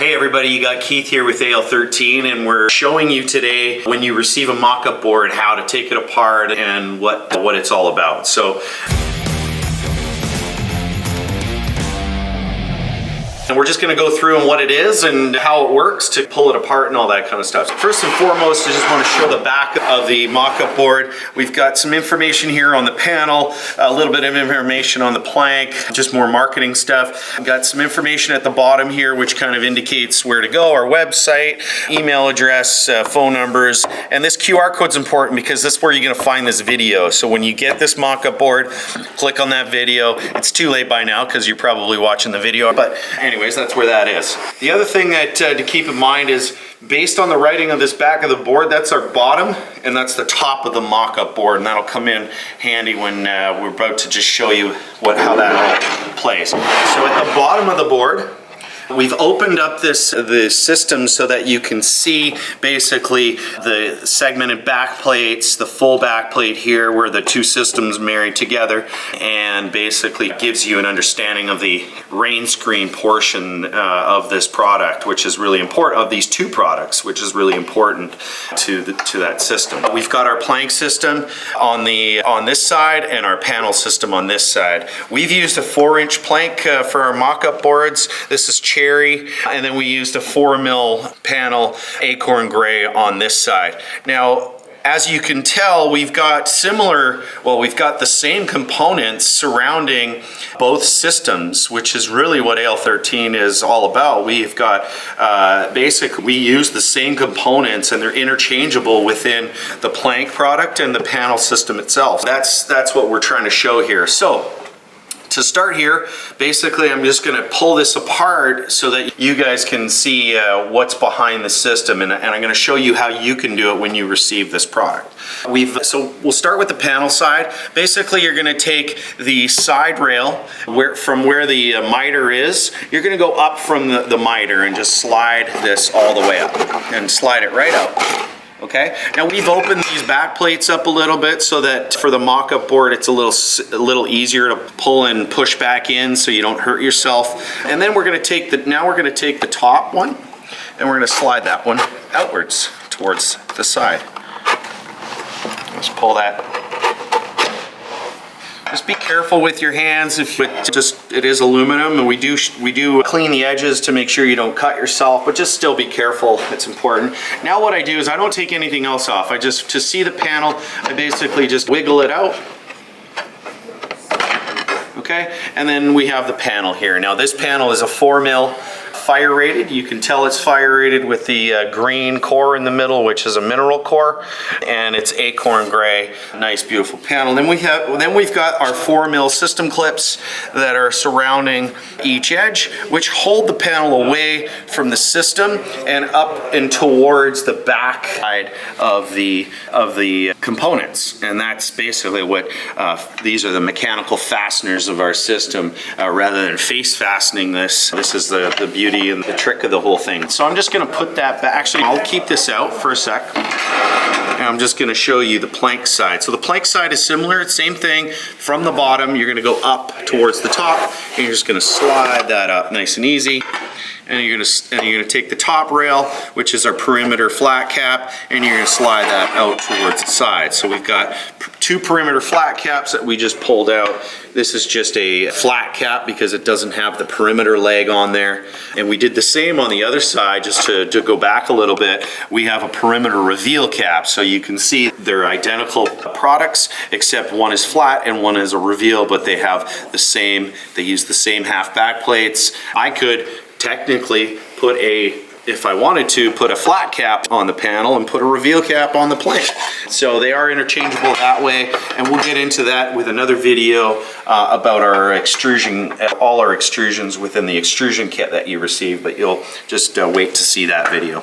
Hey everybody, you got Keith here with AL13, and we're showing you today when you receive a mock-up board how to take it apart and what it's all about. And we're just going to go through and what it is and how it works to pull it apart and all that kind of stuff. So first and foremost, I just want to show the back of the mock-up board. We've got some information here on the panel, a little bit of information on the plank, just more marketing stuff. We've got some information at the bottom here which kind of indicates where to go, our website, email address, phone numbers, and this QR code's important because this is where you're going to find this video. So when you get this mock-up board, click on that video. It's too late by now because you're probably watching the video, but anyways, that's where that is. The other thing that to keep in mind is based on the writing of this back of the board, that's our bottom and that's the top of the mock-up board, and that'll come in handy when we're about to just show you how that all plays. So at the bottom of the board, we've opened up the system so that you can see basically the segmented back plates, the full back plate here where the two systems marry together, and basically gives you an understanding of the rain screen portion of this product, which is really important, of these two products, which is really important to that system. We've got our plank system on this side and our panel system on this side. We've used a 4-inch plank for our mock-up boards. This is cherry, and then we used a 4mm panel acorn gray on this side. Now, as you can tell, we've got the same components surrounding both systems, which is really what AL13 is all about. We've got, we use the same components and they're interchangeable within the plank product and the panel system itself. That's what we're trying to show here. So, to start here, basically I'm just going to pull this apart so that you guys can see what's behind the system, and I'm going to show you how you can do it when you receive this product. So we'll start with the panel side. Basically you're going to take the side rail from where the miter is. You're going to go up from the miter and just slide this all the way up and slide it right out. Okay, now we've opened these back plates up a little bit so that for the mock-up board it's a little easier to pull and push back in so you don't hurt yourself. And then we're going to take the top one and we're going to slide that one outwards towards the side. Let's pull that. Just be careful with your hands. It is aluminum, and we do clean the edges to make sure you don't cut yourself, but just still be careful. It's important. Now what I do is I don't take anything else off. To see the panel, I basically just wiggle it out. Okay, and then we have the panel here. Now this panel is a 4mm fire rated. You can tell it's fire rated with the green core in the middle, which is a mineral core, and it's acorn gray. Nice, beautiful panel. Then we've got our 4mm system clips that are surrounding each edge, which hold the panel away from the system and up and towards the back side of the components. And that's basically what these are, the mechanical fasteners of our system, rather than face fastening this. This is the beauty and the trick of the whole thing. So I'm just going to put that back. Actually, I'll keep this out for a sec. And I'm just going to show you the plank side. So the plank side is similar, same thing. From the bottom, you're going to go up towards the top, and you're just going to slide that up nice and easy. And you're going to take the top rail, which is our perimeter flat cap, and you're going to slide that out towards the side. So we've got two perimeter flat caps that we just pulled out. This is just a flat cap because it doesn't have the perimeter leg on there. And we did the same on the other side, just to go back a little bit. We have a perimeter reveal cap, so you can see they're identical products, except one is flat and one is a reveal, but they use the same half back plates. I could technically if I wanted to, put a flat cap on the panel and put a reveal cap on the plank. So they are interchangeable that way, and we'll get into that with another video about our extrusion, all our extrusions within the extrusion kit that you receive, but you'll just wait to see that video.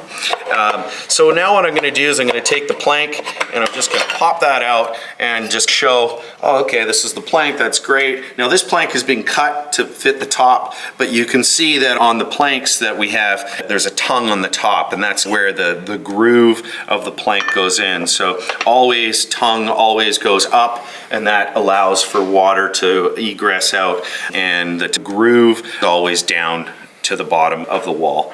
So now what I'm going to do is I'm going to take the plank and I'm just going to pop that out and just show, oh, okay, this is the plank, that's great. Now this plank has been cut to fit the top, but you can see that on the planks that we have, there's a tongue on the top, and that's where the groove of the plank goes in. So tongue always goes up, and that allows for water to egress out, and the groove is always down to the bottom of the wall.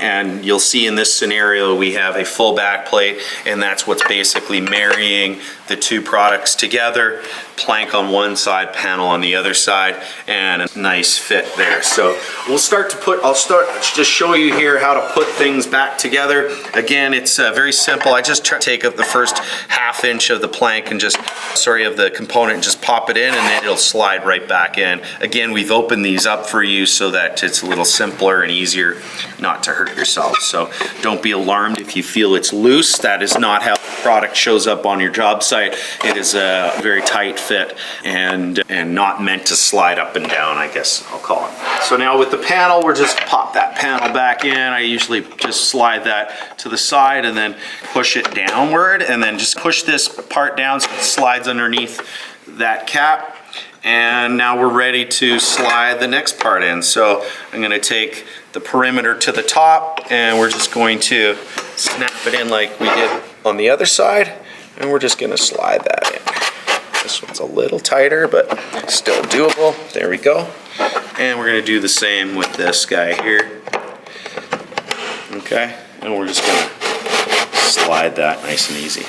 And you'll see in this scenario we have a full back plate, and that's what's basically marrying the two products together. Plank on one side, panel on the other side, and a nice fit there. So we'll start to put, I'll start just show you here how to put things back together. Again, it's very simple. I just take up the first ½ inch of the plank and just, of the component, and just pop it in, and then it'll slide right back in. Again, we've opened these up for you so that it's a little simpler and easier not to hurt yourself. So don't be alarmed if you feel it's loose. That is not how the product shows up on your job site. It is a very tight fit and not meant to slide up and down, I guess I'll call it. So now with the panel, we're just pop that panel back in. I usually just slide that to the side and then push it downward, and then just push this part down so it slides underneath that cap. And now we're ready to slide the next part in. So I'm going to take the perimeter to the top, and we're just going to snap it in like we did on the other side, and we're just going to slide that in. This one's a little tighter, but still doable. There we go. And we're going to do the same with this guy here. Okay, and we're just going to slide that nice and easy.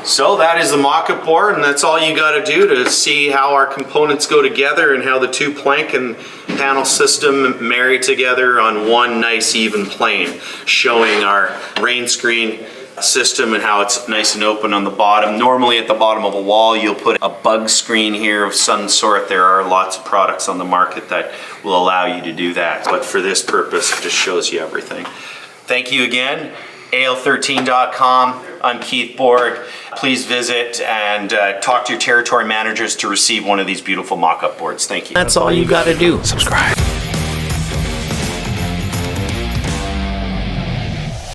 So that is the Mockup board, and that's all you got to do to see how our components go together and how the two plank and panel system marry together on one nice even plane, showing our rain screen system and how it's nice and open on the bottom. Normally at the bottom of a wall you'll put a bug screen here of some sort. There are lots of products on the market that will allow you to do that, but for this purpose it just shows you everything. Thank you again. AL13.com. I'm Keith Borg. Please visit and talk to your territory managers to receive one of these beautiful Mockup boards. Thank you. That's all you got to do. Subscribe.